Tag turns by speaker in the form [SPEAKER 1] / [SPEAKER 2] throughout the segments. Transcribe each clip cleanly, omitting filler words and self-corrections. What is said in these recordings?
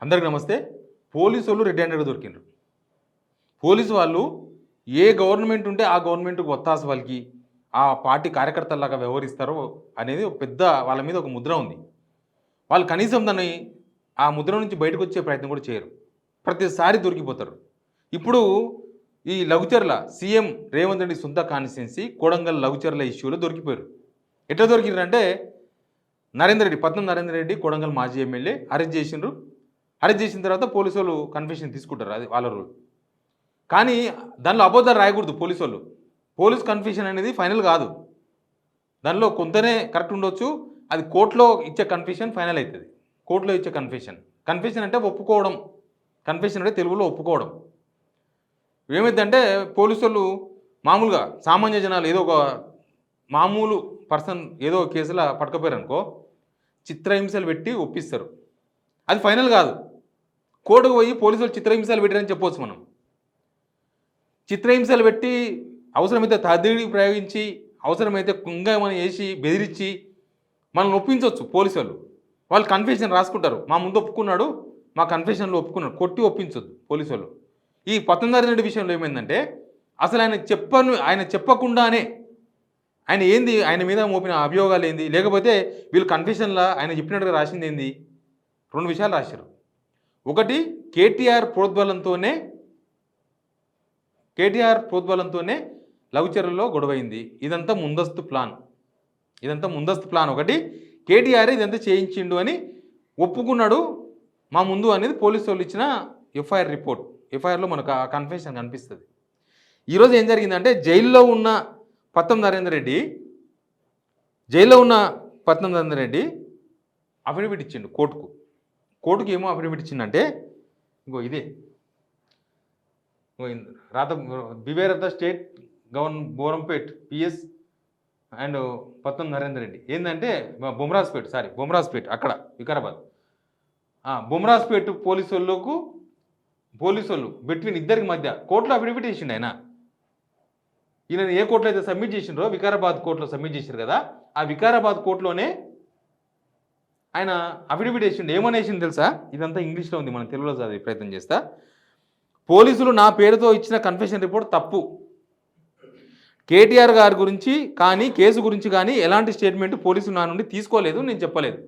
[SPEAKER 1] అందరికి నమస్తే. పోలీసోళ్ళు రెడ్ హ్యాండెడ్‌గా దొరికిండ్రు. పోలీసు వాళ్ళు ఏ గవర్నమెంట్ ఉంటే ఆ గవర్నమెంట్‌కి ఒత్తాసు పలికి, ఆ పార్టీ కార్యకర్తల్లాగా వ్యవహరిస్తారో అనేది ఒక పెద్ద వాళ్ళ మీద ఒక ముద్ర ఉంది. వాళ్ళు కనీసం దాన్ని ఆ ముద్ర నుంచి బయటకొచ్చే ప్రయత్నం కూడా చేయరు. ప్రతిసారి దొరికిపోతారు. ఇప్పుడు ఈ లఘుచర్ల సీఎం రేవంత్ రెడ్డి సొంత కాన్స్టిట్యున్సీ కొడంగల్ లఘుచర్ల ఇష్యూలో దొరికిపోయారు. ఎట్లా దొరికిండ్రంటే నరేందర్ రెడ్డి, పట్నం నరేందర్ రెడ్డి కొడంగల్ మాజీ ఎమ్మెల్యే అరెస్ట్ చేసిండ్రు. అరెస్ట్ చేసిన తర్వాత పోలీసు వాళ్ళు కన్ఫెషన్ తీసుకుంటారు, అది వాళ్ళ రూల్. కానీ దానిలో అబద్ధాలు రాయకూడదు పోలీసు వాళ్ళు. పోలీస్ కన్ఫెషన్ అనేది ఫైనల్ కాదు. దానిలో కొంతనే కరెక్ట్ ఉండొచ్చు. అది కోర్టులో ఇచ్చే కన్ఫెషన్ ఫైనల్ అవుతుంది. కోర్టులో ఇచ్చే కన్ఫెషన్ అంటే ఒప్పుకోవడం. కన్ఫెషన్ అంటే తెలుగులో ఒప్పుకోవడం. ఏమైందంటే పోలీసు వాళ్ళు మామూలుగా సామాన్య జనాలు ఏదో ఒక మామూలు పర్సన్ ఏదో కేసులో పట్టుకపోయారనుకో, చిత్రహింసలు పెట్టి ఒప్పిస్తారు. అది ఫైనల్ కాదు. కోర్టుకు పోయి పోలీసు వాళ్ళు చిత్రహింసలు పెట్టారని చెప్పవచ్చు. మనం చిత్రహింసలు పెట్టి అవసరమైతే తదిడి ప్రయోగించి అవసరమైతే కుంగమని వేసి బెదిరించి మనల్ని ఒప్పించవచ్చు పోలీసు వాళ్ళు. వాళ్ళు కన్ఫెషన్ రాసుకుంటారు, మా ముందు ఒప్పుకున్నాడు, మా కన్ఫెషన్లో ఒప్పుకున్నాడు, కొట్టి ఒప్పించొద్దు పోలీసు వాళ్ళు. ఈ పతందారి రెడ్డి విషయంలో ఏమైందంటే అసలు ఆయన చెప్పకుండానే ఆయన ఏంది, ఆయన మీద మోపిన అభియోగాలు ఏంది, లేకపోతే వీళ్ళు కన్ఫెషన్లో ఆయన చెప్పినట్టుగా రాసింది ఏంది, రెండు విషయాలు రాశారు. ఒకటి కేటీఆర్ ప్రోద్బలంతోనే లఘుచర్యలో గొడవైంది. ఇదంతా ముందస్తు ప్లాన్. ఒకటి కేటీఆర్ ఇదంతా చేయించిండు అని ఒప్పుకున్నాడు మా ముందు అనేది పోలీసు వాళ్ళు ఇచ్చిన ఎఫ్ఐఆర్ రిపోర్ట్. ఎఫ్ఐఆర్లో మనకు ఆ కన్ఫెషన్ కనిపిస్తుంది. ఈరోజు ఏం జరిగిందంటే జైల్లో ఉన్న పట్నం నరేందర్ రెడ్డి అఫిడవిట్ ఇచ్చిండు కోర్టుకు ఏమో అఫిడవిట్ ఇచ్చిండంటే ఇంకో ఇదే రాత beware of the state Borampet PS and Patnam Narender Reddy ఏంటంటే బొమ్రాజ్పేట్ అక్కడ వికారాబాద్ బొమ్రాజ్పేట్ పోలీసు వాళ్ళు బిట్వీన్ ఇద్దరికి మధ్య కోర్టులో అఫిడవిట్ ఇచ్చిండు ఆయన. ఈయన ఏ కోర్టులో అయితే సబ్మిట్ చేసిండ్రో వికారాబాద్ కోర్టులో సబ్మిట్ చేశారు కదా, ఆ వికారాబాద్ కోర్టులోనే ఆయన అఫిడవిట్ వేసిండు. ఏమని వేసిండు తెలుసా? ఇదంతా ఇంగ్లీష్లో ఉంది, మనం తెలుగులో చదివే ప్రయత్నం చేస్తా. పోలీసులు నా పేరుతో ఇచ్చిన కన్ఫెషన్ రిపోర్ట్ తప్పు. కేటీఆర్ గారి గురించి కానీ కేసు గురించి కానీ ఎలాంటి స్టేట్మెంట్ పోలీసులు నా నుండి తీసుకోలేదు, నేను చెప్పలేదు.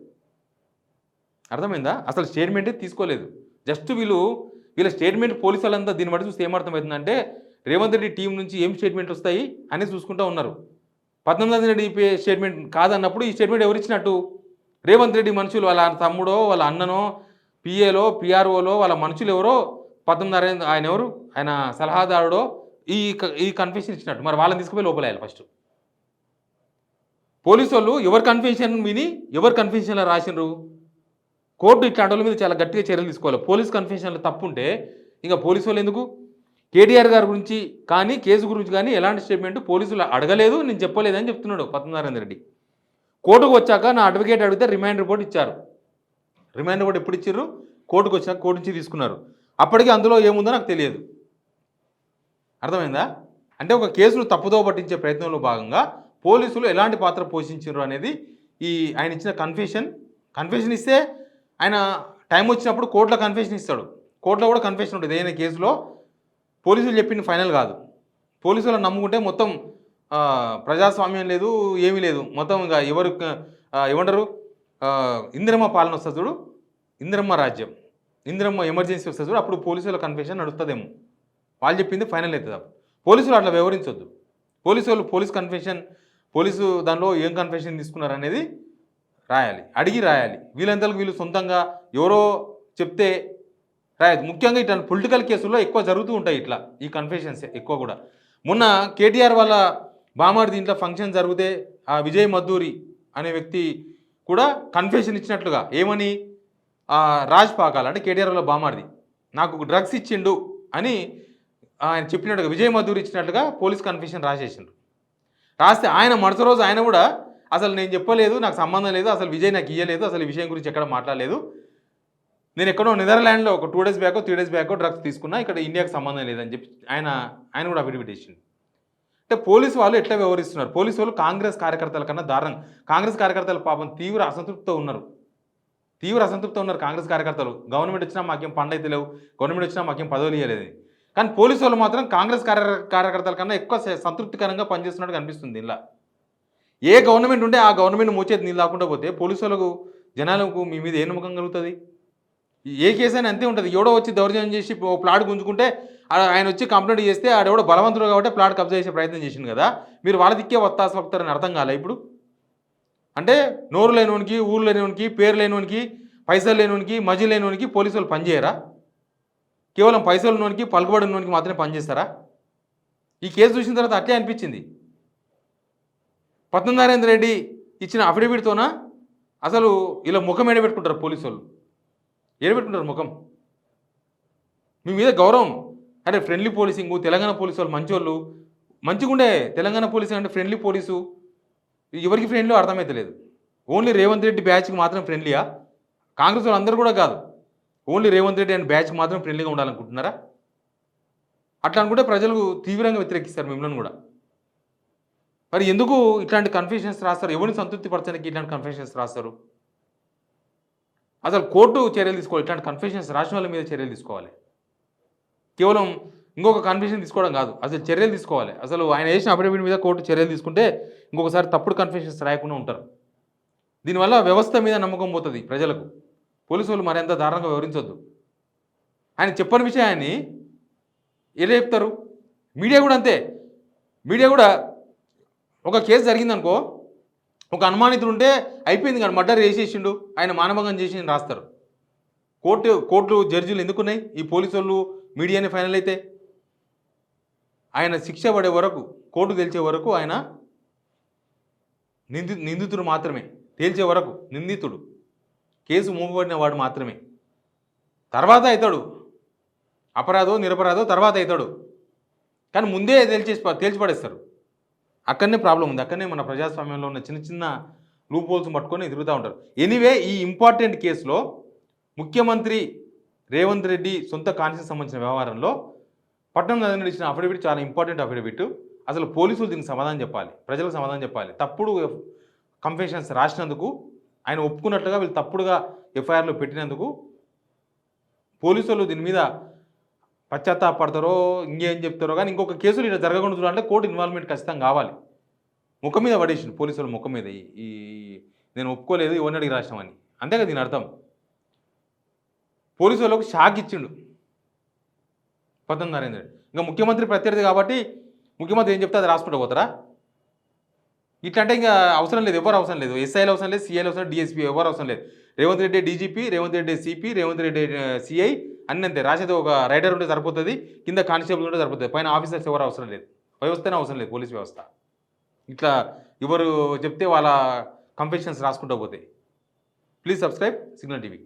[SPEAKER 1] అర్థమైందా? అసలు స్టేట్మెంటే తీసుకోలేదు. జస్ట్ వీళ్ళ స్టేట్మెంట్ పోలీసు వాళ్ళంతా దీన్ని బట్టి చూస్తే ఏమర్థమవుతుందంటే రేవంత్ రెడ్డి టీం నుంచి ఏం స్టేట్మెంట్ వస్తాయి అనేది చూసుకుంటూ ఉన్నారు. 19 రెడ్డి స్టేట్మెంట్ కాదన్నప్పుడు ఈ స్టేట్మెంట్ ఎవరిచ్చినట్టు? రేవంత్ రెడ్డి మనుషులు, వాళ్ళ తమ్ముడో వాళ్ళ అన్ననో పిఏలో పిఆర్ఓలో వాళ్ళ మనుషులు ఎవరో 19 ఆయన ఎవరు, ఆయన సలహాదారుడో ఈ కన్ఫెషన్ ఇచ్చినట్టు. మరి వాళ్ళని తీసుకుపోయి లోపలేయాలి ఫస్ట్. పోలీసు వాళ్ళు ఎవరు కన్ఫెషన్ విని ఎవరు కన్ఫెషన్లో రాసినారు? కోర్టు ఇట్లాంటి వాళ్ళ మీద చాలా గట్టిగా చర్యలు తీసుకోవాలి. పోలీస్ కన్ఫెషన్లో తప్పు ఉంటే ఇంకా పోలీసు వాళ్ళు ఎందుకు? కేటీఆర్ గారి గురించి కానీ కేసు గురించి కానీ ఎలాంటి స్టేట్మెంట్ పోలీసులు అడగలేదు, నేను చెప్పలేదని చెప్తున్నాడు పట్నం నరేందర్ రెడ్డి. కోర్టుకు వచ్చాక నా అడ్వకేట్ అడిగితే రిమాండ్ రిపోర్ట్ ఇచ్చారు. రిమాండ్ రిపోర్ట్ ఎప్పుడు ఇచ్చారు? కోర్టుకు వచ్చాక కోర్టు నుంచి తీసుకున్నారు. అప్పటికి అందులో ఏముందో నాకు తెలియదు. అర్థమైందా? అంటే ఒక కేసును తప్పుదో పట్టించే ప్రయత్నంలో భాగంగా పోలీసులు ఎలాంటి పాత్ర పోషించారు అనేది ఆయన ఇచ్చిన కన్ఫెషన్ ఇస్తే ఆయన టైం వచ్చినప్పుడు కోర్టులో కన్ఫెషన్ ఇస్తాడు. కోర్టులో కూడా కన్ఫెషన్ ఉంటుంది. ఏదైనా కేసులో పోలీసులు చెప్పింది ఫైనల్ కాదు. పోలీసులు నమ్ముకుంటే మొత్తం ప్రజాస్వామ్యం లేదు, ఏమీ లేదు. మొత్తం ఇంకా ఏమంటారు, ఇందిరమ్మ పాలన వస్తుంది చూడు, ఇందిరమ్మ రాజ్యం, ఇందిరమ్మ ఎమర్జెన్సీ వస్తుంది చూడు, అప్పుడు పోలీసుల కన్ఫెషన్ నడుస్తుందేమో. వాళ్ళు చెప్పింది ఫైనల్ అవుతుంది. పోలీసులు అట్లా వ్యవహరించొద్దు. పోలీసు దానిలో ఏం కన్ఫెషన్ తీసుకున్నారు అనేది అడిగి రాయాలి. వీళ్ళంతలకు వీళ్ళు సొంతంగా ఎవరో చెప్తే రాయదు. ముఖ్యంగా ఇట్లాంటి పొలిటికల్ కేసుల్లో ఎక్కువ జరుగుతూ ఉంటాయి ఇట్లా ఈ కన్ఫెషన్స్ ఎక్కువ కూడా. మొన్న కేటీఆర్ వాళ్ళ బామార్ది ఇంట్లో ఫంక్షన్ జరిగితే ఆ విజయ్ మద్దూరి అనే వ్యక్తి కూడా కన్ఫెషన్ ఇచ్చినట్లుగా ఏమని, రాజ్ పాకాల్ అంటే కేటీఆర్ వాళ్ళ బామార్ది నాకు డ్రగ్స్ ఇచ్చిండు అని ఆయన చెప్పినట్టుగా విజయ్ మద్దూరి ఇచ్చినట్లుగా పోలీస్ కన్ఫెషన్ రాస్తే ఆయన మరుసటి రోజు ఆయన కూడా అసలు నేను చెప్పలేదు, నాకు సంబంధం లేదు, అసలు విజయ్ నాకు ఇయ్యలేదు, అసలు ఈ విషయం గురించి ఎక్కడ మాట్లాడలేదు, నేను ఎక్కడో నెదర్లాండ్లో ఒక 2 days back 3 days back drugs తీసుకున్నా, ఇక్కడ ఇండియాకి సంబంధం లేదని చెప్పి ఆయన కూడా అఫిడవిట్ ఇచ్చింది. అంటే పోలీసు వాళ్ళు ఎట్లా వ్యవహరిస్తున్నారు? పోలీసు వాళ్ళు కాంగ్రెస్ కార్యకర్తల కన్నా దారుణంగా, కాంగ్రెస్ కార్యకర్తల పాపం తీవ్ర అసంతృప్తితో ఉన్నారు. తీవ్ర అసంతృప్తితో ఉన్నారు కాంగ్రెస్ కార్యకర్తలు. గవర్నమెంట్ వచ్చినా మాకేం పనులైతే లేవు, గవర్నమెంట్ వచ్చినా మాకేం పదవులు ఇవ్వలేదు. కానీ పోలీసు వాళ్ళు మాత్రం కాంగ్రెస్ కార్యకర్తల కన్నా ఎక్కువ సంతృప్తికరంగా పనిచేస్తున్నట్టు కనిపిస్తుంది ఇలా. ఏ గవర్నమెంట్ ఉంటే ఆ గవర్నమెంట్ మోచేతి నీళ్ళు లేకుండా పోతే పోలీసు వాళ్ళకు జనాలకు మీ మీద ఏ నమ్మకం కలుగుతుంది? ఏ కేసు అయినా అంతే ఉంటుంది. ఎవడో వచ్చి దౌర్జన్యం చేసి ఓ ప్లాట్ గుంజుకుంటే ఆయన వచ్చి కంప్లైంట్ చేస్తే ఆడెవడో బలవంతుడు కాబట్టి ప్లాట్ కబ్జా చేసే ప్రయత్నం చేసింది కదా, మీరు వాళ్ళ దిక్కే వత్తాసు వక్తారని అర్థం కాలే ఇప్పుడు? అంటే నోరు లేనివానికి, ఊరు లేనివానికి, పేరు లేనివానికి, పైసలు లేనివానికి, మజీ లేనివానికి పోలీసు వాళ్ళు పనిచేయరా? కేవలం పైసలు ఉన్నవానికి, పలుకుబడి ఉన్నవానికి మాత్రమే పనిచేస్తారా? ఈ కేసు చూసిన తర్వాత అట్లే అనిపించింది. పద్మనాభ నరేంద్ర రెడ్డి ఇచ్చిన అఫిడవిట్తోన అసలు ఇలా ముఖం ఏడబెట్టుకుంటారు పోలీసు వాళ్ళు. ఏడబెట్టుకుంటారు ముఖం. మీ మీద గౌరవం. అరే ఫ్రెండ్లీ పోలీసింగు, తెలంగాణ పోలీసు వాళ్ళు మంచోళ్ళు, మంచిగుండే. తెలంగాణ పోలీసింగ్ అంటే ఫ్రెండ్లీ పోలీసు ఎవరికి ఫ్రెండ్లీ అర్థమైతలేదు. ఓన్లీ రేవంత్ రెడ్డి బ్యాచ్కి మాత్రం ఫ్రెండ్లీయా? కాంగ్రెస్ వాళ్ళు అందరూ కూడా కాదు, ఓన్లీ రేవంత్ రెడ్డి అండ్ బ్యాచ్కి మాత్రం ఫ్రెండ్లీగా ఉండాలనుకుంటున్నారా? అట్లా అనుకుంటే ప్రజలు తీవ్రంగా వ్యతిరేకిస్తారు మిమ్మల్ని కూడా. మరి ఎందుకు ఇట్లాంటి కన్ఫ్యూషన్స్ రాస్తారు? ఎవరిని సంతృప్తి పరచడానికి ఇట్లాంటి కన్ఫ్యూషన్స్ రాస్తారు? అసలు కోర్టు చర్యలు తీసుకోవాలి. ఇట్లాంటి కన్ఫ్యూషన్స్ రాసిన వాళ్ళ మీద చర్యలు తీసుకోవాలి. కేవలం ఇంకొక కన్ఫ్యూషన్ తీసుకోవడం కాదు, అసలు చర్యలు తీసుకోవాలి. అసలు ఆయన వేసిన అఫిడవిట్ మీద కోర్టు చర్యలు తీసుకుంటే ఇంకొకసారి తప్పుడు కన్ఫ్యూషన్స్ రాయకుండా ఉంటారు. దీనివల్ల వ్యవస్థ మీద నమ్మకం పోతుంది ప్రజలకు. పోలీసు వాళ్ళు మరింత దారుణంగా వివరించొద్దు. ఆయన చెప్పని విషయాన్ని ఎలా చెప్తారు? మీడియా కూడా అంతే. మీడియా కూడా ఒక కేసు జరిగిందనుకో, ఒక అనుమానితుడు ఉంటే అయిపోయింది కానీ మర్డర్ చేసేసిండు, ఆయన మానభంగం చేసి రాస్తారు. కోర్టు జడ్జీలు ఎందుకున్నాయి? ఈ పోలీసు వాళ్ళు మీడియాని ఫైనల్ అయితే ఆయన శిక్ష పడే వరకు, కోర్టు గెలిచే వరకు ఆయన నిందితుడు మాత్రమే. తేల్చే వరకు నిందితుడు, కేసు మూపబడిన వాడు మాత్రమే. తర్వాత అవుతాడు అపరాధో నిరపరాధో, తర్వాత అవుతాడు. కానీ ముందే తేల్చిపడేస్తారు. అక్కడనే ప్రాబ్లం ఉంది. అక్కడనే మన ప్రజాస్వామ్యంలో ఉన్న చిన్న చిన్న లూప్ హోల్స్ పట్టుకొని తిరుగుతూ ఉంటారు. ఎనీవే, ఈ ఇంపార్టెంట్ కేసులో ముఖ్యమంత్రి రేవంత్ రెడ్డి సొంత కాన్షియస్ సంబంధించిన వ్యవహారంలో పట్నం నరేంద్ర ఇచ్చిన అఫిడవిట్ చాలా ఇంపార్టెంట్ అఫిడవిట్. అసలు పోలీసులు దీనికి సమాధానం చెప్పాలి, ప్రజలకు సమాధానం చెప్పాలి. తప్పుడు కంఫెషన్స్ రాసినందుకు, ఆయన ఒప్పుకున్నట్లుగా వీళ్ళు తప్పుడుగా ఎఫ్ఐఆర్లో పెట్టినందుకు పోలీసులు దీని మీద పశ్చాత్తాపడతారో ఇంకేం చెప్తారో కానీ ఇంకొక కేసులు ఇలా జరగకుండా చూడాలంటే కోర్టు ఇన్వాల్వ్మెంట్ ఖచ్చితంగా కావాలి. ముఖం మీద పడేసింది పోలీసులు, ముఖం మీద ఈ నేను ఒప్పుకోలేదు ఎవరిని అడిగి రాసినామని. అంతేగా దీని అర్థం. పోలీసు వాళ్ళకు షాక్ ఇచ్చిండు పద్మనాభ నరేంద్ర రెడ్డి. ఇంకా ముఖ్యమంత్రి ప్రత్యర్థి కాబట్టి ముఖ్యమంత్రి ఏం చెప్తే అది రాసుకుంటూ పోతారా? ఇట్లంటే ఇంకా అవసరం లేదు, ఎవరు అవసరం లేదు. ఎస్ఐలు అవసరం లేదు, సిఐలు అవసరం లేదు, డిఎస్పీ ఎవరు అవసరం లేదు. Revanth Reddy DGP, Revanth Reddy CP, Revanth Reddy CI అన్నీ అంతే. రాసేది ఒక రైటర్ ఉంటే సరిపోతుంది, కింద కానిస్టేబుల్ ఉంటే సరిపోతుంది, పైన ఆఫీసర్స్ ఎవరు అవసరం లేదు. వ్యవస్థనే అవసరం లేదు, పోలీస్ వ్యవస్థ. ఇట్లా ఎవరు చెప్తే వాళ్ళ కంఫెషన్స్ రాసుకుంటూ పోతాయి. Please subscribe signal TV.